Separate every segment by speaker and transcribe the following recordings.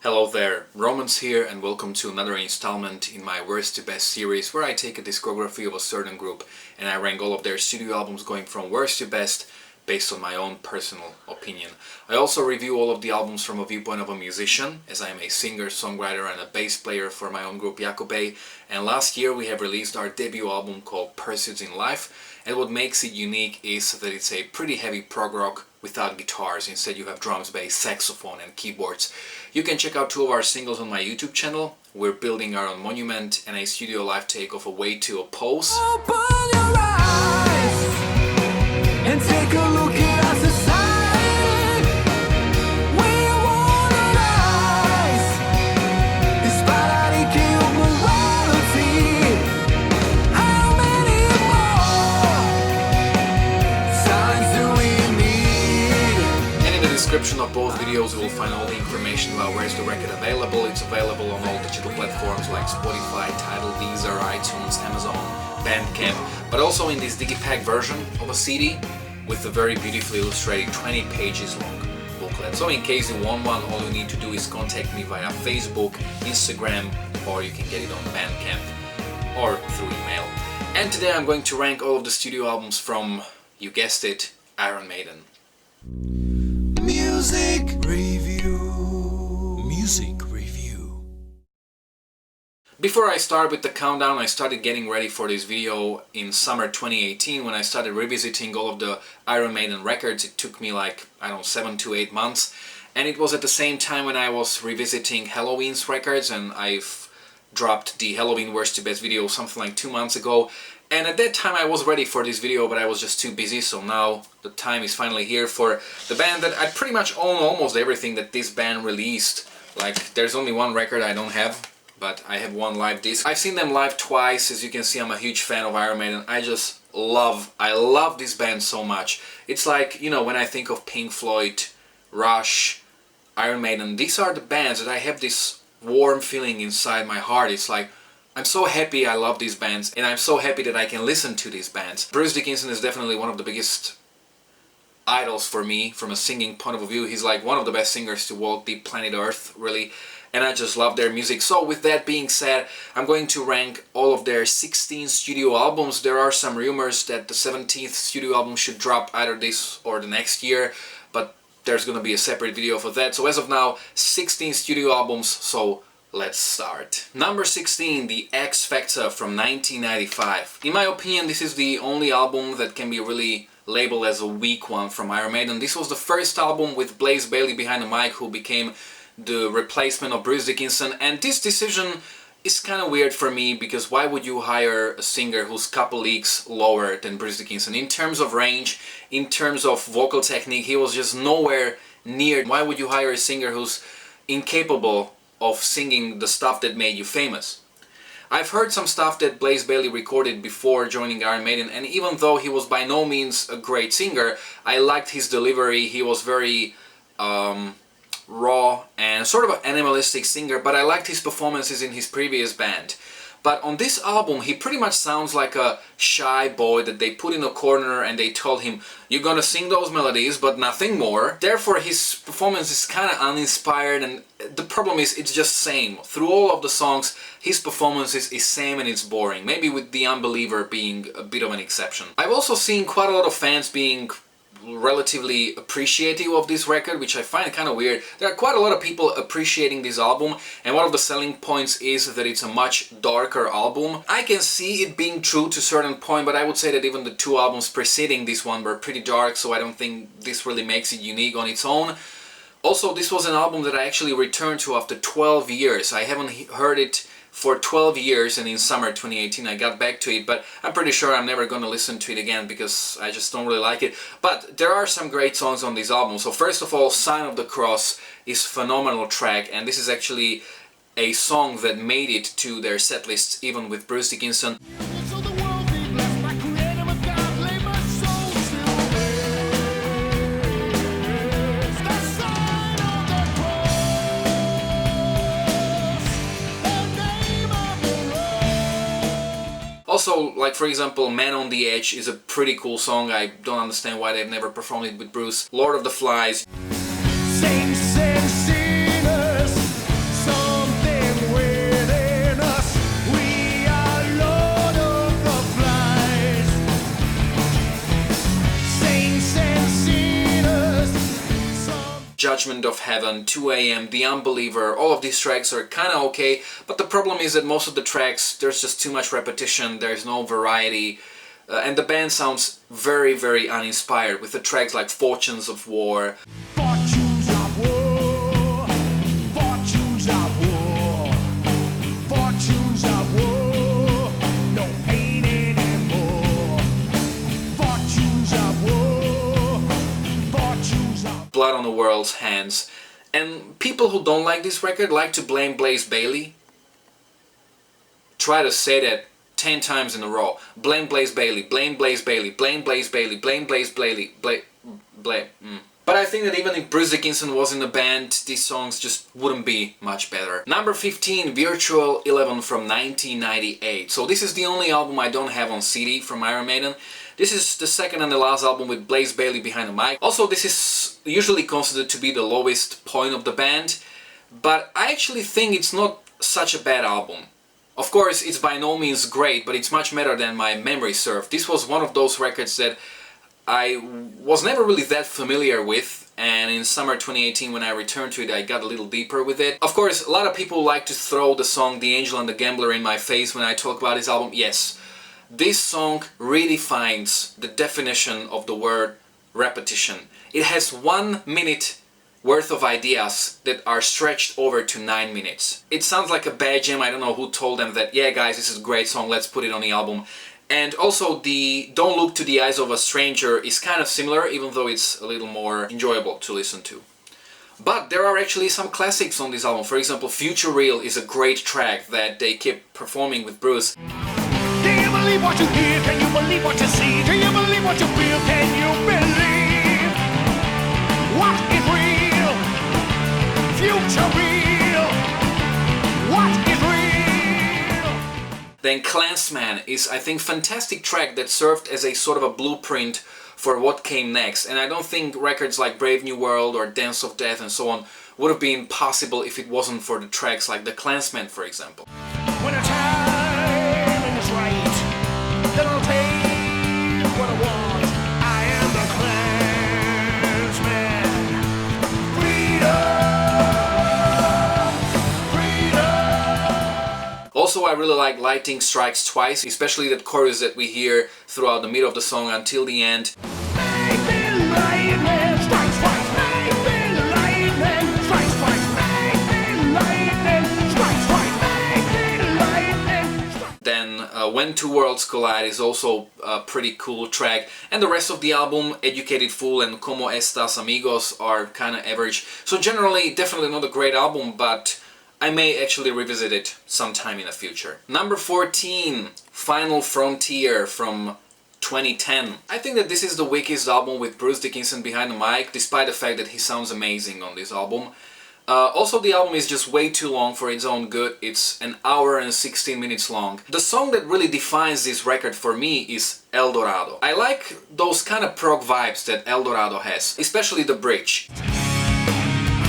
Speaker 1: Hello there, Romans here and welcome to another installment in my Worst to Best series where I take a discography of a certain group and I rank all of their studio albums going from worst to best based on my own personal opinion. I also review all of the albums from a viewpoint of a musician, as I am a singer, songwriter and a bass player for my own group Jakobay, and last year we have released our debut album called Pursuits in Life, and what makes it unique is that it's a pretty heavy prog rock without guitars. Instead you have drums, bass, saxophone and keyboards. You can check out two of our singles on my YouTube channel. We're building our own monument and a studio live take of A Way to Oppose.
Speaker 2: Open your eyes and take a look at our society. We wanna rise despite our decay of morality. How many more signs do we need?
Speaker 1: And in the description of both videos you will find all the information about where is the record available. It's available on all digital platforms like Spotify, Tidal, Deezer, iTunes, Amazon, Bandcamp, but also in this digipack version of a CD with a very beautifully illustrated 20 pages long booklet. So in case you want one, all you need to do is contact me via Facebook, Instagram, or you can get it on Bandcamp or through email. And today I'm going to rank all of the studio albums from, you guessed it, Iron Maiden.
Speaker 2: Music review. Music review.
Speaker 1: Before I start with the countdown, I started getting ready for this video in summer 2018 when I started revisiting all of the Iron Maiden records. It took me like, 7 to 8 months, and it was at the same time when I was revisiting Halloween's records, and I've dropped the Halloween worst to best video something like 2 months ago. And at that time I was ready for this video, but I was just too busy, so now the time is finally here for the band that I pretty much own almost everything that this band released. Like, there's only one record I don't have, but I have one live disc. I've seen them live twice. As you can see, I'm a huge fan of Iron Maiden. I love this band so much. It's like, you know, when I think of Pink Floyd, Rush, Iron Maiden, these are the bands that I have this warm feeling inside my heart. It's like, I'm so happy I love these bands, and I'm so happy that I can listen to these bands. Bruce Dickinson is definitely one of the biggest idols for me from a singing point of view. He's like one of the best singers to walk the planet Earth, really, and I just love their music. So with that being said, I'm going to rank all of their 16 studio albums. There are some rumors that the 17th studio album should drop either this or the next year, but there's gonna be a separate video for that. So as of now, 16 studio albums, so let's start. Number 16, The X Factor from 1995. In my opinion, this is the only album that can be really labeled as a weak one from Iron Maiden. This was the first album with Blaze Bayley behind the mic, who became the replacement of Bruce Dickinson, and this decision is kind of weird for me, because why would you hire a singer who's a couple leagues lower than Bruce Dickinson? In terms of range, in terms of vocal technique, he was just nowhere near. Why would you hire a singer who's incapable of singing the stuff that made you famous? I've heard some stuff that Blaze Bayley recorded before joining Iron Maiden, and even though he was by no means a great singer, I liked his delivery. He was very raw and sort of an animalistic singer, but I liked his performances in his previous band. But on this album, he pretty much sounds like a shy boy that they put in a corner and they told him, you're gonna sing those melodies, but nothing more. Therefore, his performance is kind of uninspired, and the problem is it's just same. Through all of the songs, his performance is same and it's boring. Maybe with The Unbeliever being a bit of an exception. I've also seen quite a lot of fans being relatively appreciative of this record, which I find kind of weird. There are quite a lot of people appreciating this album, and one of the selling points is that it's a much darker album. I can see it being true to a certain point, but I would say that even the two albums preceding this one were pretty dark, so I don't think this really makes it unique on its own. Also, this was an album that I actually returned to after 12 years. I haven't heard it for 12 years, and in summer 2018 I got back to it, but I'm pretty sure I'm never gonna listen to it again because I just don't really like it. But there are some great songs on this album. So first of all, Sign of the Cross is a phenomenal track, and this is actually a song that made it to their setlists even with Bruce Dickinson. Also, like for example, Man on the Edge is a pretty cool song. I don't understand why they've never performed it with Bruce. Lord of the Flies.
Speaker 2: Saints and sinners
Speaker 1: Judgment of Heaven, 2 AM, The Unbeliever, all of these tracks are kinda okay, but the problem is that most of the tracks, there's just too much repetition, there's no variety, and the band sounds very, very uninspired, with the tracks like Fortunes of War.
Speaker 2: Fortunes of war, fortunes of war, fortunes of war, no pain anymore. Fortunes of war, fortunes of
Speaker 1: Blood on the World's Hands. And people who don't like this record like to blame Blaze Bayley. Try to say that 10 times in a row. Blame Blaze Bayley, blame Blaze Bayley, blame Blaze Bayley, blame Blaze Bayley, blame. But I think that even if Bruce Dickinson was in the band, these songs just wouldn't be much better. Number 15, Virtual 11 from 1998. So this is the only album I don't have on CD from Iron Maiden. This is the second and the last album with Blaze Bayley behind the mic. Also, this is usually considered to be the lowest point of the band, but I actually think it's not such a bad album. Of course, it's by no means great, but it's much better than my memory served. This was one of those records that I was never really that familiar with, and in summer 2018 when I returned to it I got a little deeper with it. Of course, a lot of people like to throw the song The Angel and the Gambler in my face when I talk about this album. Yes, this song redefines the definition of the word repetition. It has 1 minute worth of ideas that are stretched over to 9 minutes. It sounds like a bad jam. I don't know who told them that, yeah guys, this is a great song, let's put it on the album. And also the Don't Look to the Eyes of a Stranger is kind of similar, even though it's a little more enjoyable to listen to. But there are actually some classics on this album. For example, Future Real is a great track that they keep performing with Bruce.
Speaker 2: Do you believe what you hear? Can you believe what you see? Do you believe what you feel? Can you believe what is real? Future real. What is real?
Speaker 1: Then Clansman is, I think, fantastic track that served as a sort of a blueprint for what came next. And I don't think records like Brave New World or Dance of Death and so on would have been possible if it wasn't for the tracks like The Clansman, for example.
Speaker 2: When a time is right, then I'll take what I want. I am the Klansman. Freedom, freedom.
Speaker 1: Also, I really like Lightning Strikes Twice, especially that chorus that we hear throughout the middle of the song until the end.
Speaker 2: Make me lightning, strike twice. Make me lightning, strike twice. Make me lightning, strike twice. Make me lightning, strike.
Speaker 1: Then When Two Worlds Collide is also a pretty cool track, and the rest of the album, Educated Fool and Como Estas Amigos, are kind of average. So generally, definitely not a great album, but I may actually revisit it sometime in the future. Number 14, Final Frontier from 2010. I think that this is the weakest album with Bruce Dickinson behind the mic, despite the fact that he sounds amazing on this album. Also, the album is just way too long for its own good. It's an hour and 16 minutes long. The song that really defines this record for me is El Dorado. I like those kind of prog vibes that El Dorado has, especially the bridge.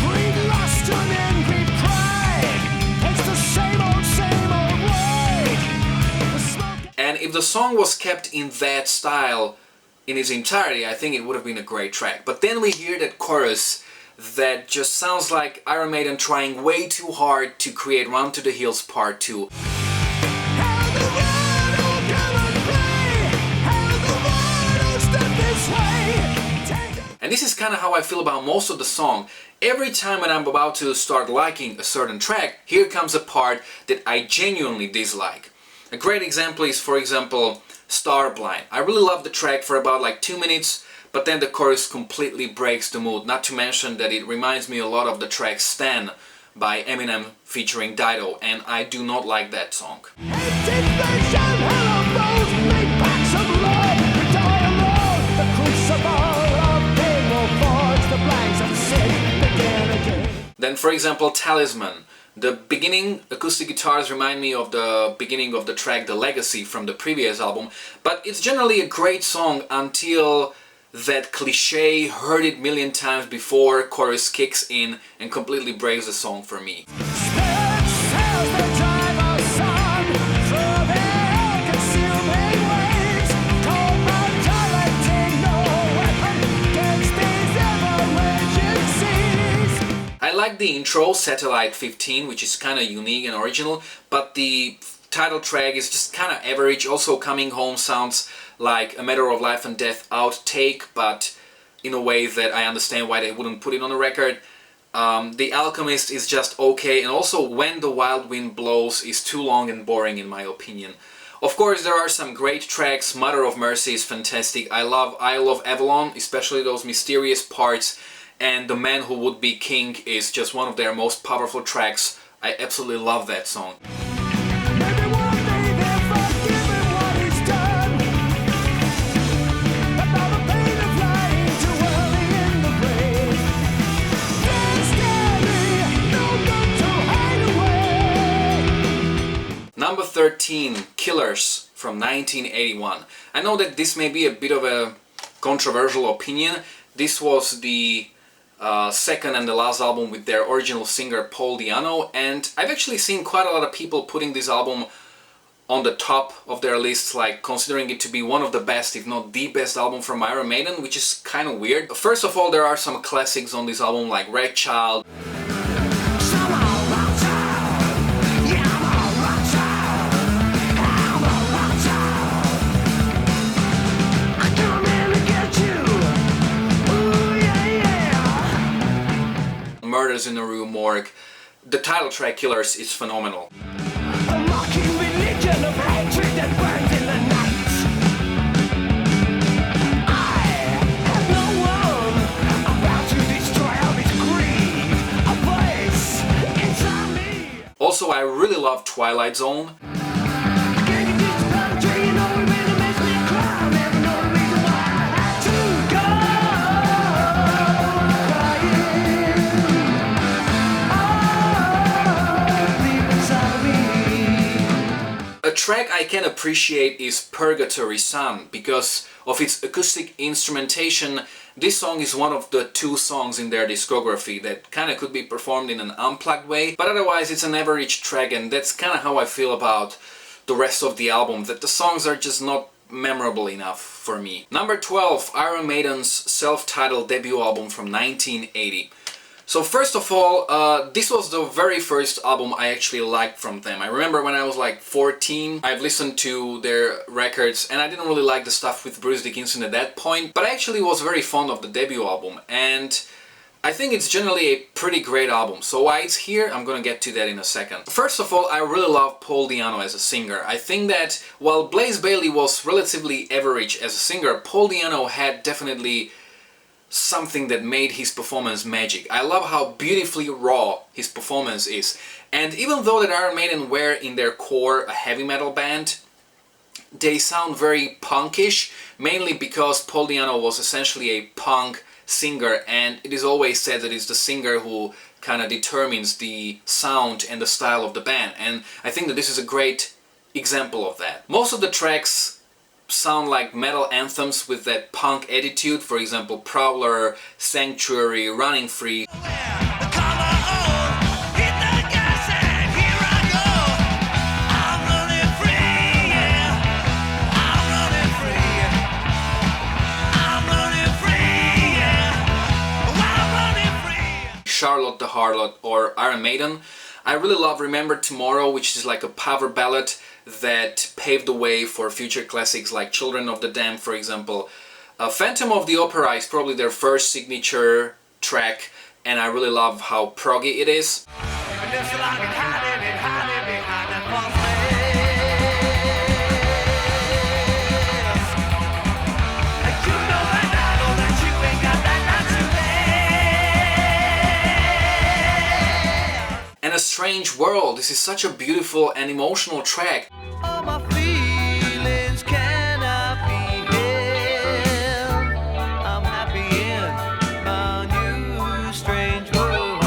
Speaker 2: Greed, lust, and envy, pride. It's the same old way. The smoke.
Speaker 1: And if the song was kept in that style in its entirety, I think it would have been a great track. But then we hear that chorus that just sounds like Iron Maiden trying way too hard to create Run to the Hills Part 2. And this is kind of how I feel about most of the song. Every time when I'm about to start liking a certain track, here comes a part that I genuinely dislike. A great example is, for example, Starblind. I really love the track for about like 2 minutes, but then the chorus completely breaks the mood, not to mention that it reminds me a lot of the track Stan by Eminem featuring Dido, and I do not like that song. Then, for example, Talisman. The beginning acoustic guitars remind me of the beginning of the track The Legacy from the previous album, but it's generally a great song until that cliche, heard it a million times before chorus kicks in and completely breaks the song for me. like the intro, Satellite 15, which is kind of unique and original, but the title track is just kind of average. Also, Coming Home sounds like a matter of life and death outtake, but in a way that I understand why they wouldn't put it on the record. The Alchemist is just okay, and also When the Wild Wind Blows is too long and boring in my opinion. Of course, there are some great tracks. Mother of Mercy is fantastic. I love Isle of Avalon, especially those mysterious parts, and The Man Who Would Be King is just one of their most powerful tracks. I absolutely love that song. Number 13, Killers from 1981. I know that this may be a bit of a controversial opinion. This was the second and the last album with their original singer Paul Di'Anno, and I've actually seen quite a lot of people putting this album on the top of their lists, like considering it to be one of the best, if not the best album from Iron Maiden, which is kind of weird. First of all, there are some classics on this album like Red Child. Murders in the Rue Morgue. The title track Killers is phenomenal.
Speaker 2: A mocking religion of hatred that burns in the night. I have no one about to destroy all this greed. A voice inside me.
Speaker 1: Also, I really love Twilight Zone. A track I can appreciate is Purgatory Son. Because of its acoustic instrumentation, this song is one of the 2 songs in their discography that kind of could be performed in an unplugged way, but otherwise it's an average track, and that's kind of how I feel about the rest of the album, that the songs are just not memorable enough for me. Number 12, Iron Maiden's self-titled debut album from 1980. So first of all, this was the very first album I actually liked from them. I remember when I was like 14, I've listened to their records and I didn't really like the stuff with Bruce Dickinson at that point, but I actually was very fond of the debut album, and I think it's generally a pretty great album. So why it's here, I'm gonna get to that in a second. First of all, I really love Paul Di'Anno as a singer. I think that while Blaze Bayley was relatively average as a singer, Paul Di'Anno had definitely something that made his performance magic. I love how beautifully raw his performance is. And even though that Iron Maiden were in their core a heavy metal band, they sound very punkish, mainly because Paul Di'Anno was essentially a punk singer, and it is always said that it's the singer who kind of determines the sound and the style of the band, and I think that this is a great example of that. Most of the tracks sound like metal anthems with that punk attitude. For example, Prowler, Sanctuary, Running Free. Charlotte the Harlot, or Iron Maiden. I really love Remember Tomorrow, which is like a power ballad that paved the way for future classics like Children of the Damned, for example. Phantom of the Opera is probably their first signature track, and I really love how proggy it is. And A Strange World. This is such a beautiful and emotional track.
Speaker 2: All my feelings cannot be held. I'm happy in my new strange world.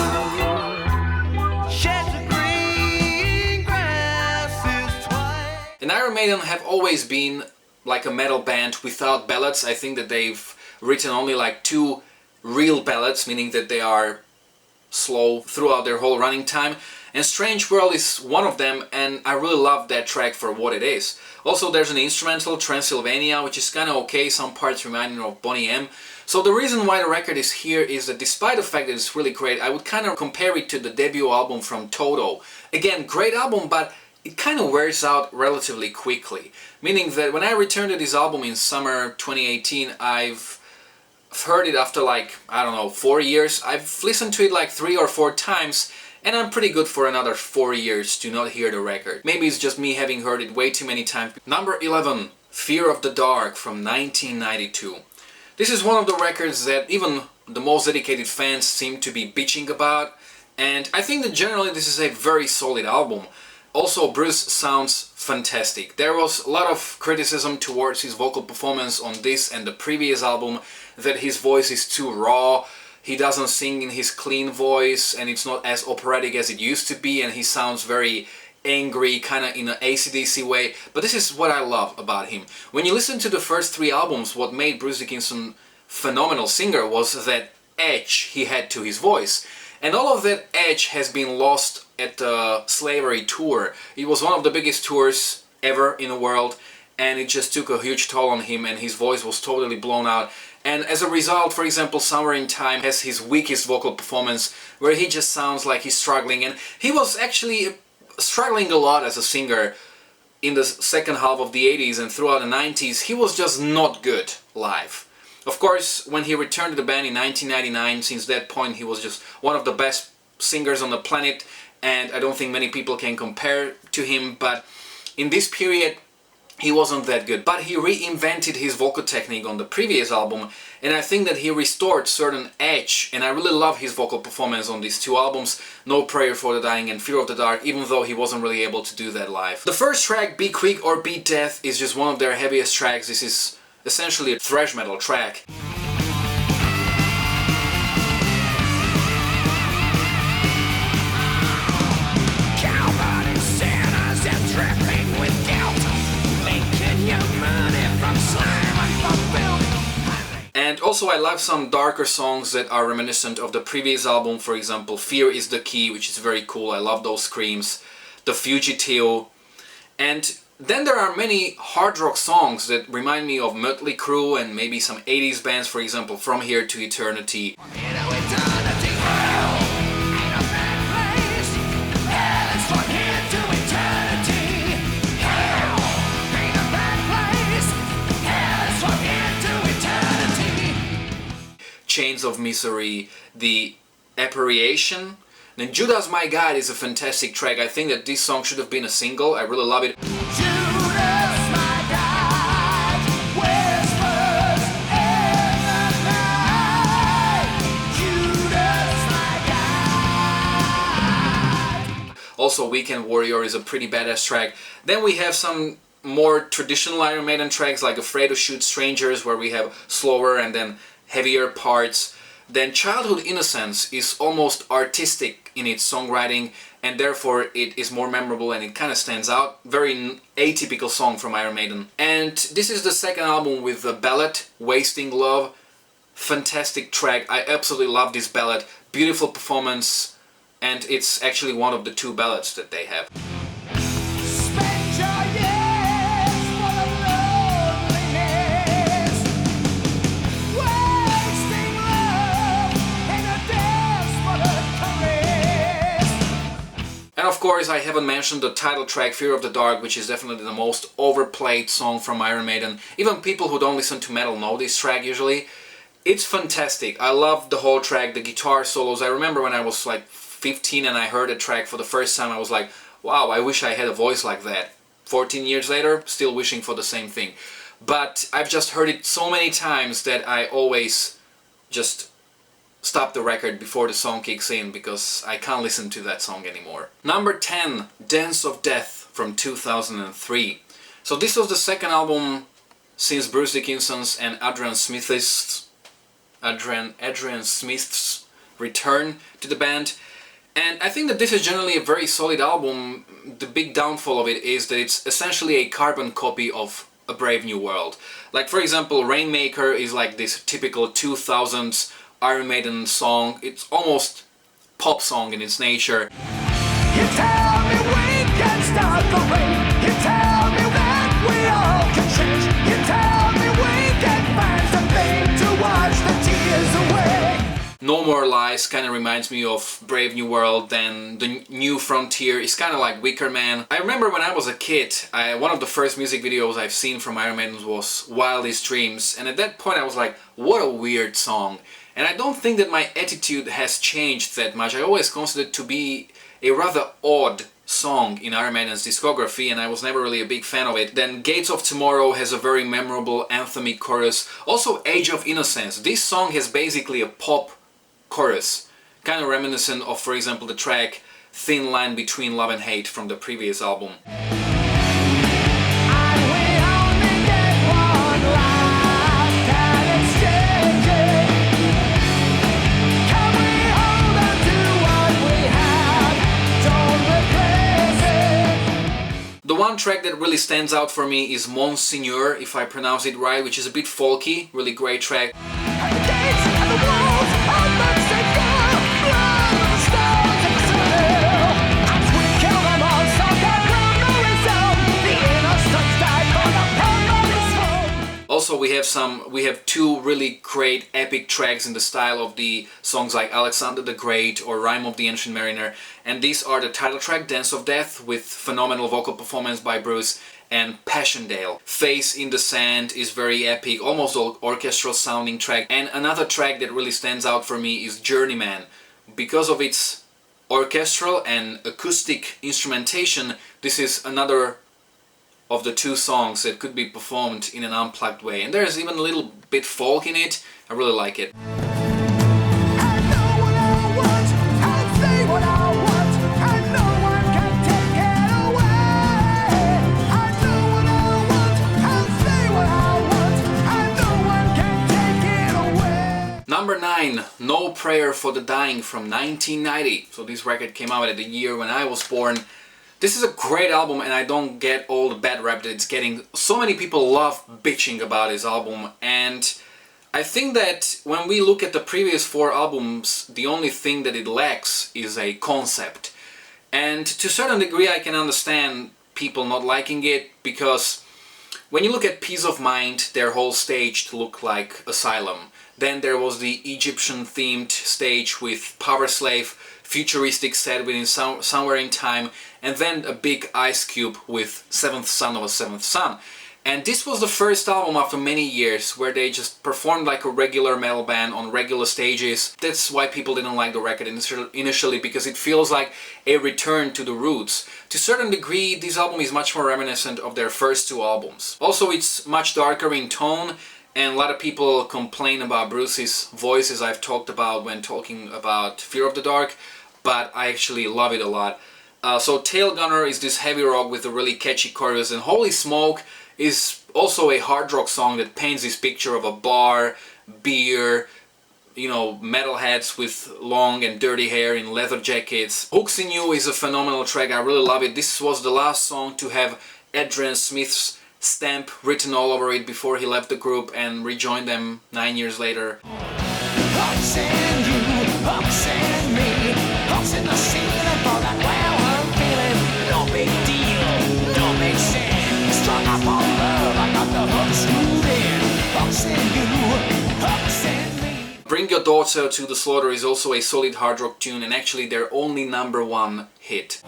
Speaker 2: Sheds of green grasses twice.
Speaker 1: And Iron Maiden have always been like a metal band without ballads. I think that they've written only like 2 real ballads, meaning that they are slow throughout their whole running time, and Strange World is one of them, and I really love that track for what it is. Also, there's an instrumental, Transylvania, which is kind of okay. Some parts remind me of Boney M, So the reason why the record is here is that despite the fact that it's really great, I would kind of compare it to the debut album from Toto. Again, great album, but it kind of wears out relatively quickly. Meaning that when I returned to this album in summer 2018, I've heard it after like, I don't know, 4 years. I've listened to it like 3 or 4 times, and I'm pretty good for another 4 years to not hear the record. Maybe it's just me having heard it way too many times. Number 11, Fear of the Dark from 1992. This is one of the records that even the most dedicated fans seem to be bitching about, and I think that generally this is a very solid album. Also, Bruce sounds fantastic. There was a lot of criticism towards his vocal performance on this and the previous album, that his voice is too raw, he doesn't sing in his clean voice, and it's not as operatic as it used to be, and he sounds very angry, kind of in an AC/DC way, but this is what I love about him. When you listen to the first 3 albums, what made Bruce Dickinson phenomenal singer was that edge he had to his voice. And all of that edge has been lost at the Slavery tour. It was one of the biggest tours ever in the world, and it just took a huge toll on him, and his voice was totally blown out. And as a result, for example, Summer in Time has his weakest vocal performance, where he just sounds like he's struggling, and he was actually struggling a lot as a singer in the second half of the 80s and throughout the 90s. He was just not good live. Of course, when he returned to the band in 1999, since that point he was just one of the best singers on the planet, and I don't think many people can compare to him, but in this period he wasn't that good. But he reinvented his vocal technique on the previous album, and I think that he restored certain edge, and I really love his vocal performance on these 2 albums, No Prayer for the Dying and Fear of the Dark, even though he wasn't really able to do that live. The first track, Be Quick or Be Death, is just one of their heaviest tracks. This is essentially a thrash metal track. And also I love some darker songs that are reminiscent of the previous album. For example, Fear is the Key, which is very cool. I love those screams. The Fugitive. And then there are many hard rock songs that remind me of Mötley Crüe and maybe some 80s bands, for example, From Here to Eternity. Chains of Misery, The Apparition. Then Judas My Guide is a fantastic track. I think that this song should have been a single. I really love it.
Speaker 2: Judas, my guide, whispers in the night. Judas, my guide.
Speaker 1: Also, Weekend Warrior is a pretty badass track. Then we have some more traditional Iron Maiden tracks like Afraid to Shoot Strangers, where we have slower and then heavier parts. Then Childhood Innocence is almost artistic in its songwriting, and therefore it is more memorable and it kind of stands out. Very atypical song from Iron Maiden. And this is the second album with the ballad, Wasting Love. Fantastic track. I absolutely love this ballad. Beautiful performance, and it's actually one of the 2 ballads that they have.
Speaker 2: Spend your years full of loneliness, wasting love in a desperate caress.
Speaker 1: And of course I haven't mentioned the title track, Fear of the Dark, which is definitely the most overplayed song from Iron Maiden. Even people who don't listen to metal know this track usually. It's fantastic. I love the whole track, the guitar solos. I remember when I was like 15 and I heard a track for the first time, I was like, wow, I wish I had a voice like that. 14 years later, still wishing for the same thing. But I've just heard it so many times that I always just stop the record before the song kicks in, because I can't listen to that song anymore. Number 10, Dance of Death from 2003. So this was the second album since Bruce Dickinson's and Adrian Smith's return to the band. And I think that this is generally a very solid album. The big downfall of it is that it's essentially a carbon copy of A Brave New World. Like, for example, Rainmaker is like this typical 2000s Iron Maiden song. It's almost pop song in its nature.
Speaker 2: You tell me we can start the rain. You tell me that we all can change. You tell me we can find something to watch the
Speaker 1: No More Lies kind of reminds me of Brave New World. Then The New Frontier is kind of like Wicker Man. I remember when I was a kid, one of the first music videos I've seen from Iron Maiden was Wildest Dreams, and at that point I was like, what a weird song. And I don't think that my attitude has changed that much. I always considered it to be a rather odd song in Iron Maiden's discography, and I was never really a big fan of it. Then Gates of Tomorrow has a very memorable anthemic chorus. Also Age of Innocence. This song has basically a pop chorus, kind of reminiscent of, for example, the track Thin Line Between Love and Hate from the previous album. The one track that really stands out for me is Monseigneur, if I pronounce it right, which is a bit folky, really great track. Also we have two really great epic tracks in the style of the songs like Alexander the Great or Rime of the Ancient Mariner, and these are the title track Dance of Death with phenomenal vocal performance by Bruce, and Passchendaele. Face in the Sand is very epic, almost orchestral sounding track. And another track that really stands out for me is Journeyman. Because of its orchestral and acoustic instrumentation, this is another of the two songs that could be performed in an unplugged way. And there's even a little bit folk in it. I really like it. Number 9, No Prayer for the Dying from 1990. So this record came out at the year when I was born. This is a great album, and I don't get all the bad rap that it's getting. So many people love bitching about this album, and I think that when we look at the previous 4 albums, the only thing that it lacks is a concept. And to a certain degree I can understand people not liking it, because when you look at Peace of Mind, their whole stage looked like Asylum. Then there was the Egyptian themed stage with Powerslave, futuristic set within Somewhere in Time, and then a big ice cube with Seventh Son of a Seventh Son. And this was the first album after many years where they just performed like a regular metal band on regular stages. That's why people didn't like the record initially, because it feels like a return to the roots. To a certain degree, this album is much more reminiscent of their first 2 albums. Also, it's much darker in tone, and a lot of people complain about Bruce's voice, as I've talked about when talking about Fear of the Dark, but I actually love it a lot. So Tail Gunner is this heavy rock with a really catchy chorus, and Holy Smoke is also a hard rock song that paints this picture of a bar, beer, you know, metalheads with long and dirty hair in leather jackets. Hooks in You is a phenomenal track, I really love it. This was the last song to have Adrian Smith's stamp written all over it before he left the group and rejoined them 9 years later.
Speaker 2: Hooks in you, hooks in me, hooks in the ceiling for that well I'm feeling. No big deal, no big sin. Strung up on love, I got the hook screwed in. Hooks in you, hooks in me.
Speaker 1: Bring Your Daughter to the Slaughter is also a solid hard rock tune, and actually their only #1 hit.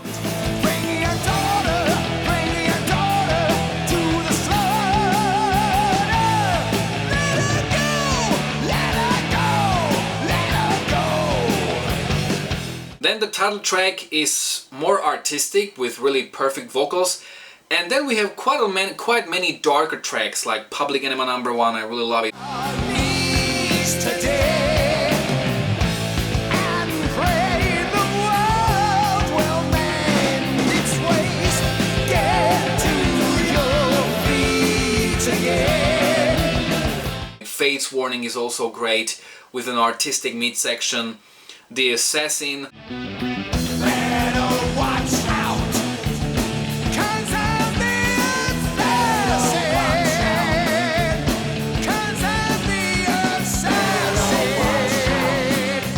Speaker 1: Then the title track is more artistic with really perfect vocals, and then we have quite many darker tracks like Public Enemy #1, I really love it. Fate's Warning is also great with an artistic midsection. The Assassin.
Speaker 2: Better watch out, 'cause I'm the assassin, 'cause I'm the assassin.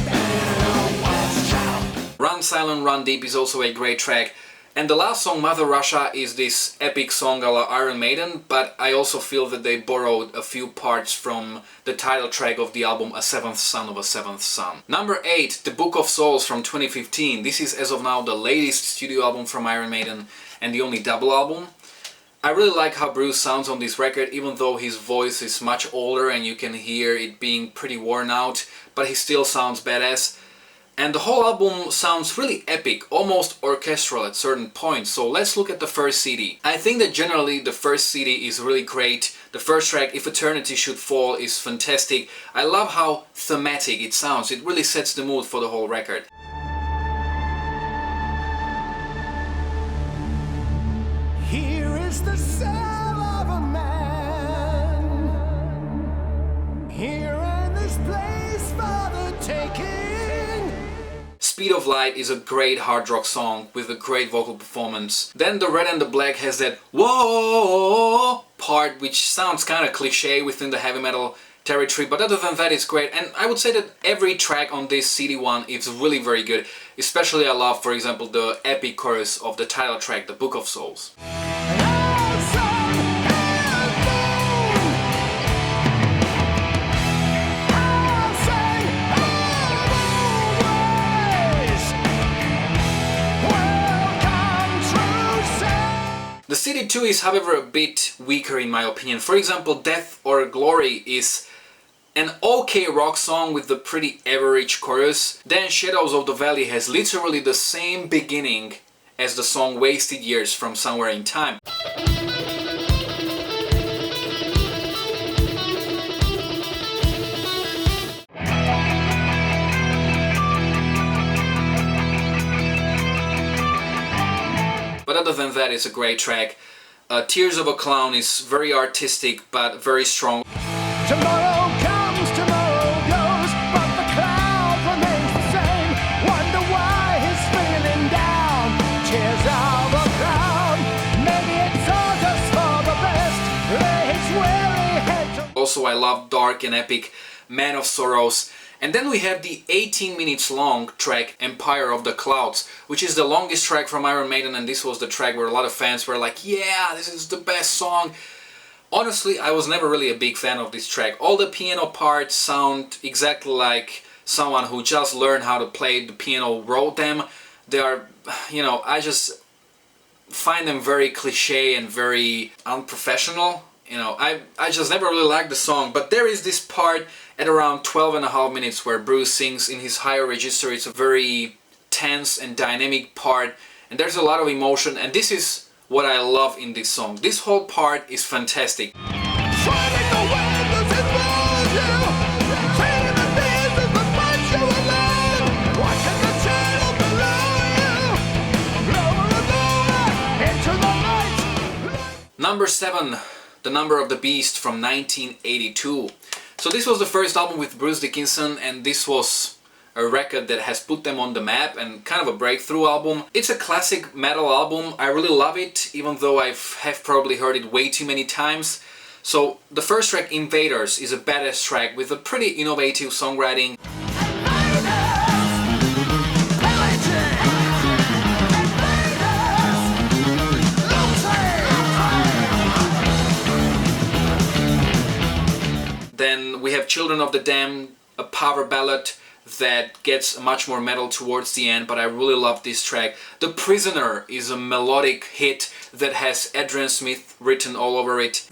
Speaker 2: Better watch out.
Speaker 1: Run Silent, Run Deep is also a great track. And the last song, Mother Russia, is this epic song a la Iron Maiden, but I also feel that they borrowed a few parts from the title track of the album A Seventh Son of a Seventh Son. Number 8, The Book of Souls from 2015. This is as of now the latest studio album from Iron Maiden and the only double album. I really like how Bruce sounds on this record, even though his voice is much older and you can hear it being pretty worn out, but he still sounds badass. And the whole album sounds really epic, almost orchestral at certain points, so let's look at the first CD. I think that generally the first CD is really great. The first track, If Eternity Should Fall, is fantastic. I love how thematic it sounds, it really sets the mood for the whole record.
Speaker 2: Here is the cell of a man, here in this place for the taking.
Speaker 1: Speed of Light is a great hard rock song with a great vocal performance. Then the Red and the Black has that whoa part which sounds kind of cliche within the heavy metal territory, but other than that it's great. And I would say that every track on this CD1 is really very good. Especially I love, for example, the epic chorus of the title track, The Book of Souls. The CD2 is however a bit weaker in my opinion. For example, Death or Glory is an okay rock song with a pretty average chorus. Then Shadows of the Valley has literally the same beginning as the song Wasted Years from Somewhere in Time. But other than that, it's a great track. Tears of a Clown is very artistic but very strong.
Speaker 2: Tomorrow comes, tomorrow goes, but the cloud remains the same. Wonder why he's feeling down. Tears of a clown, maybe it's all just for the best. Lay his weary head to...
Speaker 1: Also, I love dark and epic Man of Sorrows. And then we have the 18 minutes long track Empire of the Clouds, which is the longest track from Iron Maiden, and this was the track where a lot of fans were like, yeah, this is the best song. Honestly, I was never really a big fan of this track. All the piano parts sound exactly like someone who just learned how to play the piano wrote them. They are, you know, I just find them very cliche and very unprofessional. You know, I just never really liked the song, but there is this part at around 12.5 minutes where Bruce sings in his higher register. It's a very tense and dynamic part, and there's a lot of emotion, and this is what I love in this song. This whole part is fantastic. Number 7, The Number of the Beast from 1982. So this was the first album with Bruce Dickinson, and this was a record that has put them on the map and kind of a breakthrough album. It's a classic metal album. I really love it, even though I have probably heard it way too many times. So the first track, Invaders, is a badass track with a pretty innovative songwriting. Then we have Children of the Damned, a power ballad that gets much more metal towards the end, but I really love this track. The Prisoner is a melodic hit that has Adrian Smith written all over it.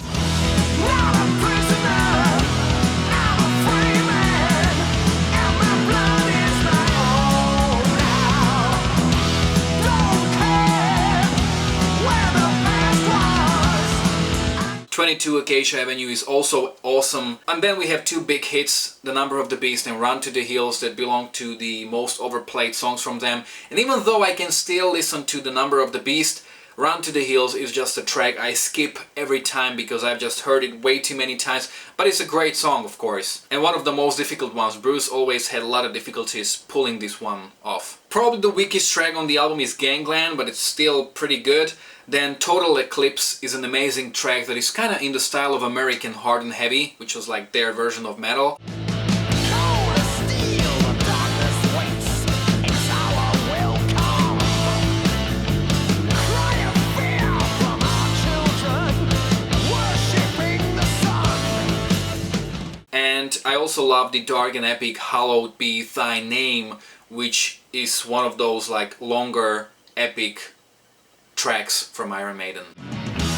Speaker 1: "22 Acacia Avenue" is also awesome. And then we have two big hits, The Number of the Beast and Run to the Hills, that belong to the most overplayed songs from them. And even though I can still listen to The Number of the Beast, Run to the Hills is just a track I skip every time because I've just heard it way too many times. But it's a great song, of course. And one of the most difficult ones. Bruce always had a lot of difficulties pulling this one off. Probably the weakest track on the album is Gangland, but it's still pretty good. Then Total Eclipse is an amazing track that is kind of in the style of American Hard and Heavy, which was like their version of metal. I also love the dark and epic Hallowed Be Thy Name, which is one of those like longer epic tracks from Iron Maiden.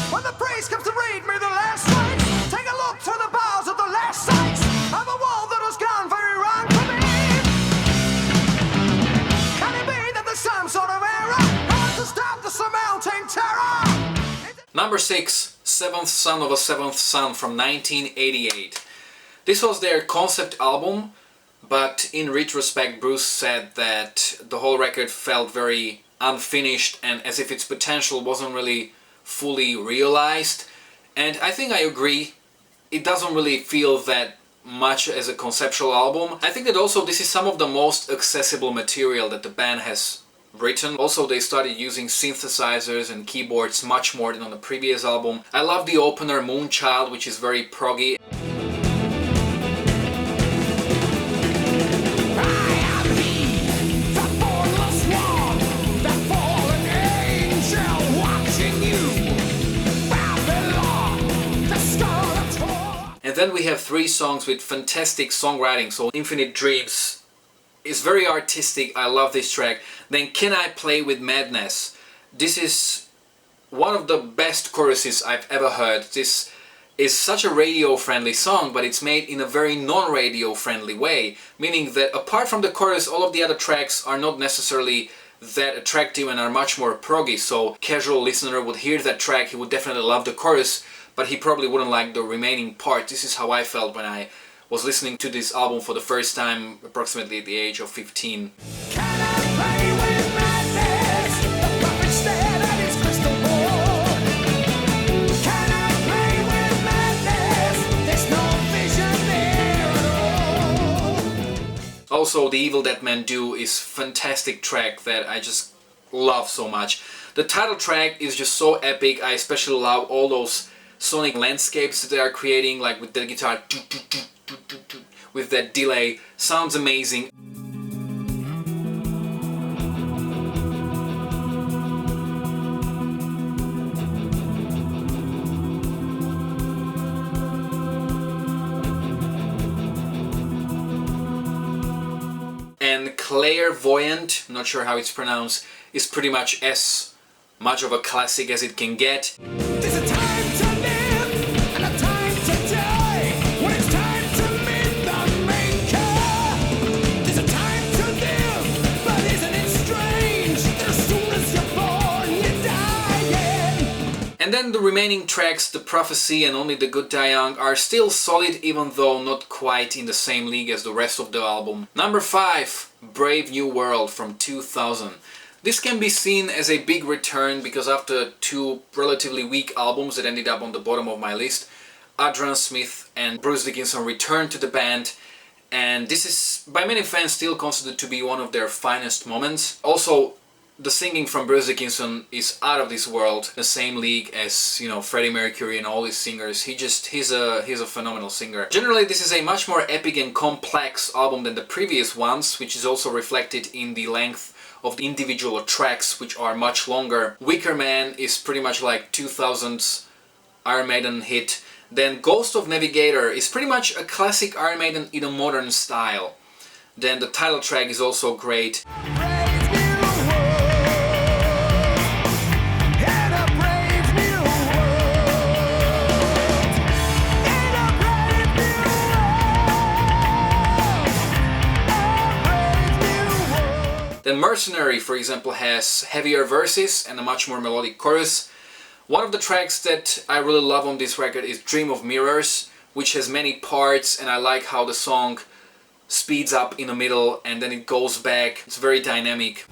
Speaker 2: When the priest comes to read me the last rites, take a look to the boughs of the last sites of a wall that has gone very wrong for me. Can it be that there's some sort of error how to stop the surmounting terror?
Speaker 1: Number 6, Seventh Son of a Seventh Son from 1988. This was their concept album, but in retrospect Bruce said that the whole record felt very unfinished and as if its potential wasn't really fully realized, and I think I agree. It doesn't really feel that much as a conceptual album. I think that also this is some of the most accessible material that the band has written. Also they started using synthesizers and keyboards much more than on the previous album. I love the opener Moonchild, which is very proggy. And then we have 3 songs with fantastic songwriting. So Infinite Dreams is very artistic, I love this track. Then Can I Play With Madness? This is one of the best choruses I've ever heard. This is such a radio-friendly song, but it's made in a very non-radio friendly way, meaning that apart from the chorus, all of the other tracks are not necessarily that attractive and are much more proggy. So casual listener would hear that track, he would definitely love the chorus, but he probably wouldn't like the remaining part. This is how I felt when I was listening to this album for the first time, approximately at the age of 15.
Speaker 2: Can I play with madness? The puppet stared at his crystal ball. Can I play with madness? There's no vision there at all.
Speaker 1: Also, The Evil That Men Do is a fantastic track that I just love so much. The title track is just so epic. I especially love all those sonic landscapes that they are creating, like with the guitar with that delay. Sounds amazing. And Clairvoyant, not sure how it's pronounced, is pretty much as much of a classic as it can get.
Speaker 2: There's a time to live and a time to die. When it's time to meet the maker. There's a time to live, but isn't it strange that as soon as you're born, you're dying?
Speaker 1: And then the remaining tracks, The Prophecy and Only the Good Die Young, are still solid, even though not quite in the same league as the rest of the album. Number 5, Brave New World from 2000. This can be seen as a big return because after 2 relatively weak albums that ended up on the bottom of my list, Adrian Smith and Bruce Dickinson returned to the band, and this is by many fans still considered to be one of their finest moments. Also, the singing from Bruce Dickinson is out of this world, the same league as, you know, Freddie Mercury and all these singers. He's a phenomenal singer. Generally, this is a much more epic and complex album than the previous ones, which is also reflected in the length of the individual tracks, which are much longer. Wicker Man is pretty much like 2000's Iron Maiden hit. Then Ghost of Navigator is pretty much a classic Iron Maiden in a modern style. Then the title track is also great.
Speaker 2: Brave new world, and a brave new world, and a brave new world.
Speaker 1: Then Mercenary, for example, has heavier verses and a much more melodic chorus. One of the tracks that I really love on this record is Dream of Mirrors, which has many parts, and I like how the song speeds up in the middle and then it goes back. It's very dynamic.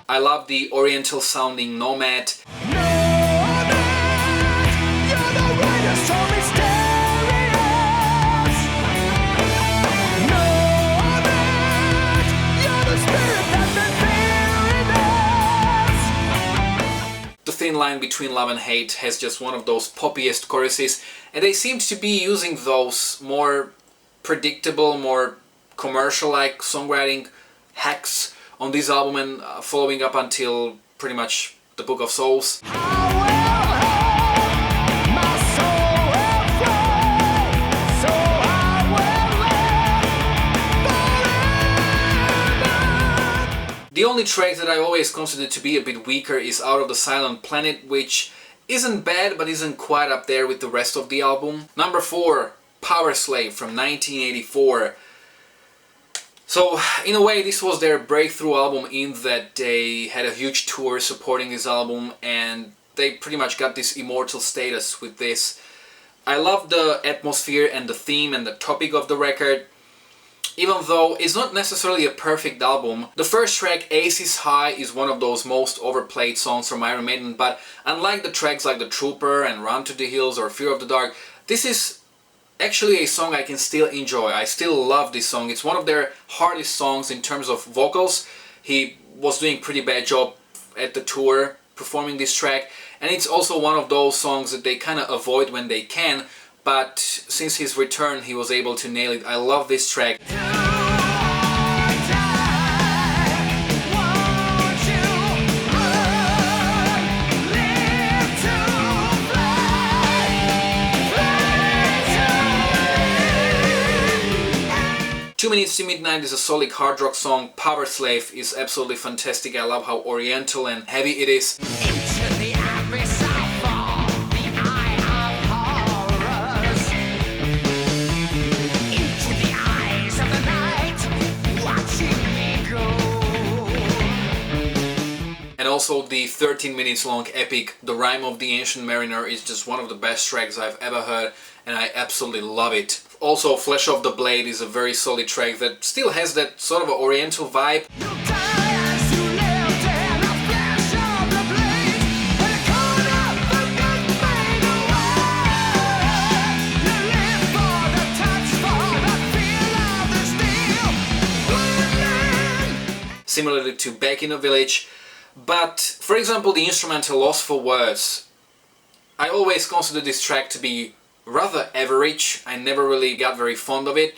Speaker 1: I love the oriental sounding Nomad. The Thin Line Between Love and Hate has just one of those poppiest choruses, and they seem to be using those more predictable, more commercial-like songwriting hacks on this album, and following up until pretty much the Book of Souls. The only track that I always consider to be a bit weaker is Out of the Silent Planet, which isn't bad but isn't quite up there with the rest of the album. Number 4, Powerslave from 1984. So in a way this was their breakthrough album, in that they had a huge tour supporting this album and they pretty much got this immortal status with this. I love the atmosphere and the theme and the topic of the record. Even though it's not necessarily a perfect album, the first track, Ace is High, is one of those most overplayed songs from Iron Maiden, but unlike the tracks like The Trooper and Run to the Hills or Fear of the Dark, this is actually a song I can still enjoy. I still love this song. It's one of their hardest songs in terms of vocals. He was doing a pretty bad job at the tour performing this track, and it's also one of those songs that they kind of avoid when they can, but since his return he was able to nail it. I love this track. Two Minutes to Midnight is a solid hard rock song. Powerslave is absolutely fantastic. I love how oriental and heavy it is.
Speaker 2: Into the abyss I fall, the eye of horrors. Into the eyes of the night, watching me go.
Speaker 1: And also the 13 minutes long epic The Rime of the Ancient Mariner is just one of the best tracks I've ever heard, and I absolutely love it. Also, Flesh of the Blade is a very solid track that still has that sort of an oriental vibe. Similarly to Back in the Village. But, for example, the instrumental Lost for Words, I always consider this track to be rather average. I never really got very fond of it.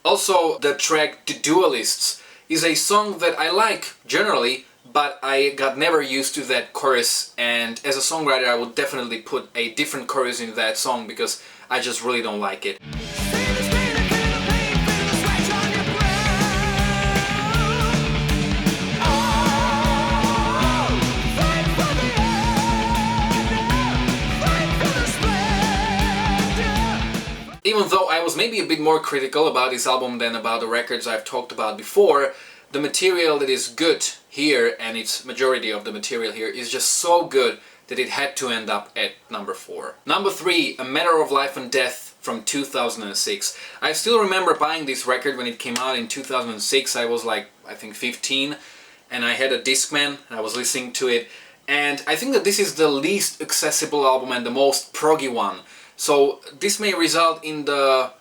Speaker 1: Also, the track The Duelists is a song that I like generally, but I got never used to that chorus, and as a songwriter I would definitely put a different chorus in that song because I just really don't like it. Even though I was maybe a bit more critical about this album than about the records I've talked about before, the material that is good here, and its majority of the material here, is just so good that it had to end up at number 4. Number 3, A Matter of Life and Death from 2006. I still remember buying this record when it came out in 2006. I was like, I think 15, and I had a Discman and I was listening to it, and I think that this is the least accessible album and the most proggy one. So this may result in the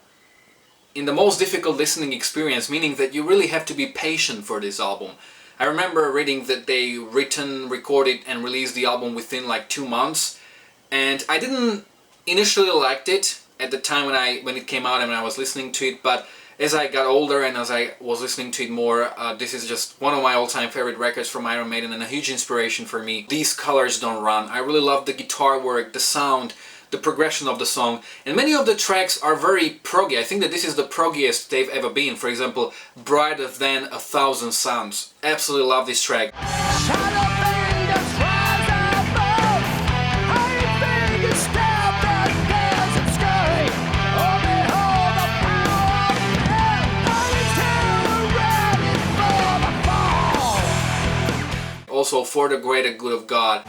Speaker 1: most difficult listening experience, meaning that you really have to be patient for this album. I remember reading that they recorded and released the album within like 2 months, and I didn't initially liked it at the time when it came out and when I was listening to it, but as I got older and as I was listening to it more, this is just one of my all-time favorite records from Iron Maiden and a huge inspiration for me. These Colors Don't Run. I really love the guitar work, the sound, the progression of the song, and many of the tracks are very proggy. I think that this is the proggiest they've ever been. For example, Brighter Than a Thousand Suns. Absolutely love this track. Also, For the Greater Good of God.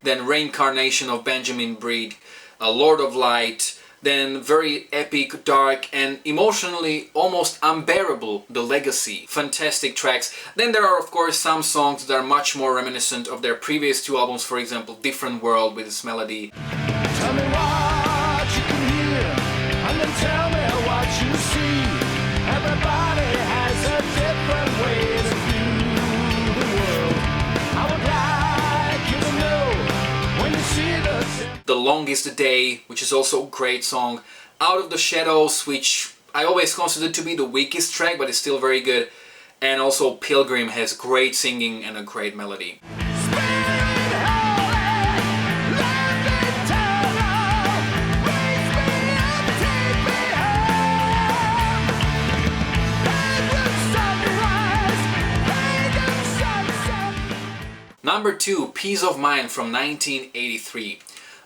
Speaker 1: Then Reincarnation of Benjamin Breed, Lord of Light, then very epic, dark and emotionally almost unbearable, The Legacy. Fantastic tracks. Then there are of course some songs that are much more reminiscent of their previous 2 albums, for example Different World with its melody.
Speaker 2: Tell me what you can hear, and then tell me what you see. Everybody
Speaker 1: The Longest Day, which is also a great song. Out of the Shadows, which I always consider to be the weakest track, but it's still very good. And also Pilgrim has great singing and a great melody. Number 2, Peace of Mind from 1983.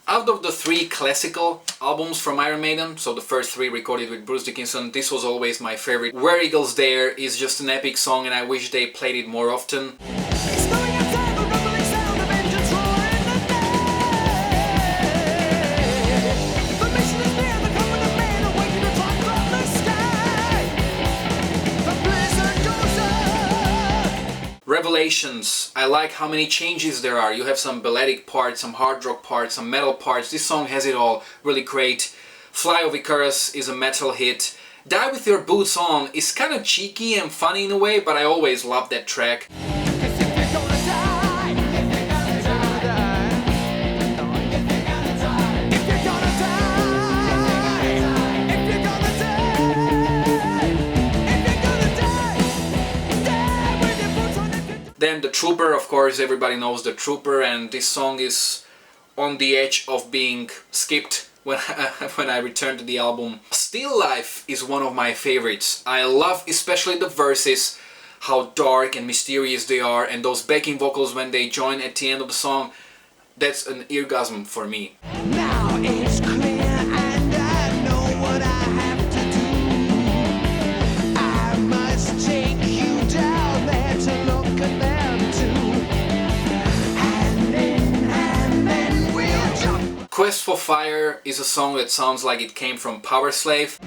Speaker 1: Out of the 3 classical albums from Iron Maiden, so the first 3 recorded with Bruce Dickinson, this was always my favorite. Where Eagles Dare is just an epic song and I wish they played it more often. Revelations. I like how many changes there are. You have some balladic parts, some hard rock parts, some metal parts. This song has it all. Really great. Fly of Icarus is a metal hit. Die With Your Boots On is kind of cheeky and funny in a way, but I always love that track. Then The Trooper, of course, everybody knows The Trooper, and this song is on the edge of being skipped when I return to the album. Still Life is one of my favorites. I love especially the verses, how dark and mysterious they are, and those backing vocals when they join at the end of the song. That's an eargasm for me.
Speaker 2: Now it's clear and I know what I have to do. I must take you down there to look at them too. And then we'll jump.
Speaker 1: Quest for Fire is a song that sounds like it came from Powerslave.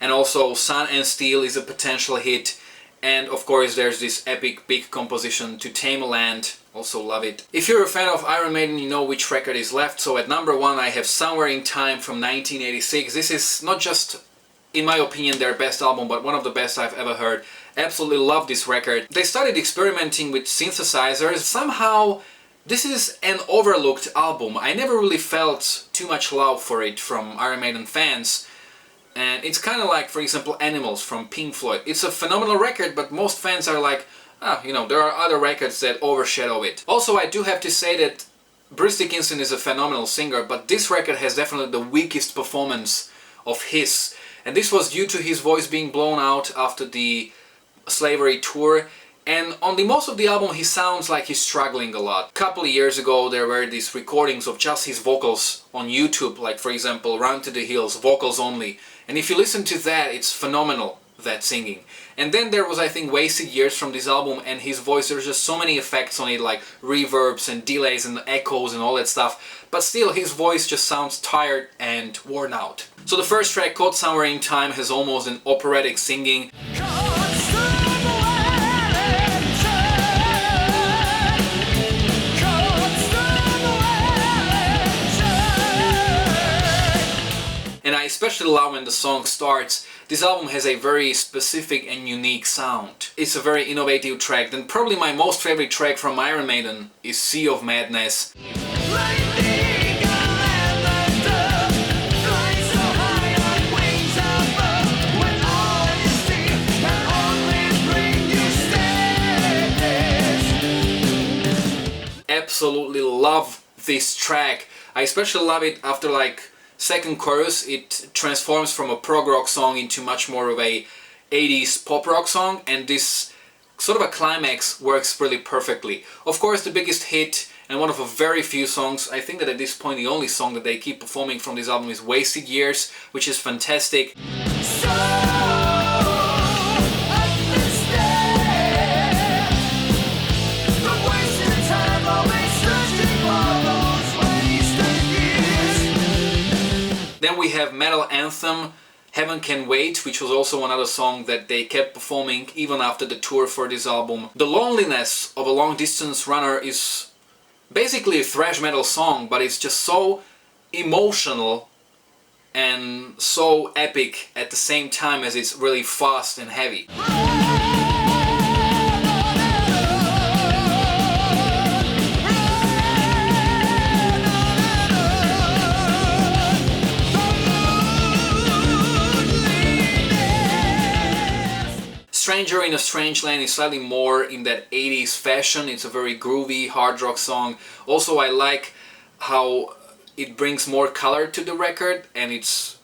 Speaker 1: And also Sun and Steel is a potential hit. And of course there's this epic big composition To Tame a Land, also love it. If you're a fan of Iron Maiden, you know which record is left. So at number 1 I have Somewhere in Time from 1986. This is not just, in my opinion, their best album, but one of the best I've ever heard. Absolutely love this record. They started experimenting with synthesizers. Somehow this is an overlooked album. I never really felt too much love for it from Iron Maiden fans. And it's kind of like, for example, Animals from Pink Floyd. It's a phenomenal record, but most fans are like, you know, there are other records that overshadow it. Also, I do have to say that Bruce Dickinson is a phenomenal singer, but this record has definitely the weakest performance of his. And this was due to his voice being blown out after the Slavery tour. And on the most of the album he sounds like he's struggling a lot. A couple of years ago there were these recordings of just his vocals on YouTube, like for example Run to the Hills, vocals only. And if you listen to that, it's phenomenal, that singing. And then there was, I think, Wasted Years from this album, and his voice, there's just so many effects on it, like reverbs and delays and echoes and all that stuff. But still, his voice just sounds tired and worn out. So the first track, called Somewhere in Time, has almost an operatic singing. And I especially love when the song starts. This album has a very specific and unique sound. It's a very innovative track. Then probably my most favorite track from Iron Maiden is Sea of Madness. Absolutely love this track. I especially love it after like second chorus. It transforms from a prog rock song into much more of a 80s pop rock song, and this sort of a climax works really perfectly. Of course, the biggest hit and one of a very few songs, I think that at this point the only song that they keep performing from this album is Wasted Years, which is fantastic. Then we have metal anthem Heaven Can Wait, which was also another song that they kept performing even after the tour for this album. The Loneliness of a Long Distance Runner is basically a thrash metal song, but it's just so emotional and so epic at the same time as it's really fast and heavy. Stranger in a Strange Land is slightly more in that 80s fashion. It's a very groovy hard rock song. Also, I like how it brings more color to the record and it's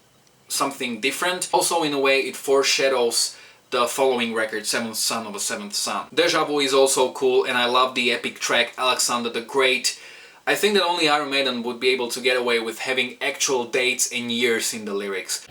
Speaker 1: something different. Also, in a way, it foreshadows the following record, Seventh Son of a Seventh Son. Deja Vu is also cool, and I love the epic track Alexander the Great. I think that only Iron Maiden would be able to get away with having actual dates and years in the lyrics.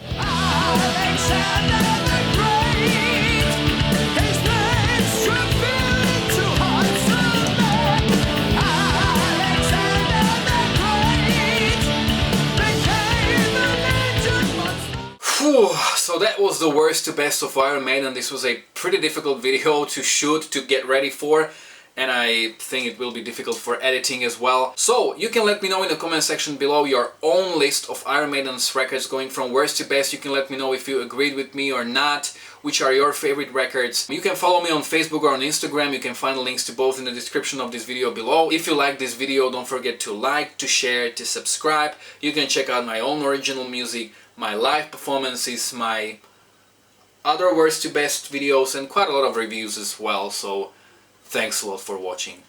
Speaker 1: So that was the worst to best of Iron Maiden. This was a pretty difficult video to shoot, to get ready for, and I think it will be difficult for editing as well. So you can let me know in the comment section below your own list of Iron Maiden's records going from worst to best. You can let me know if you agreed with me or not, which are your favorite records. You can follow me on Facebook or on Instagram. You can find the links to both in the description of this video below. If you like this video, don't forget to like, to share, to subscribe. You can check out my own original music, my live performances, my other worst to best videos, and quite a lot of reviews as well. So thanks a lot for watching.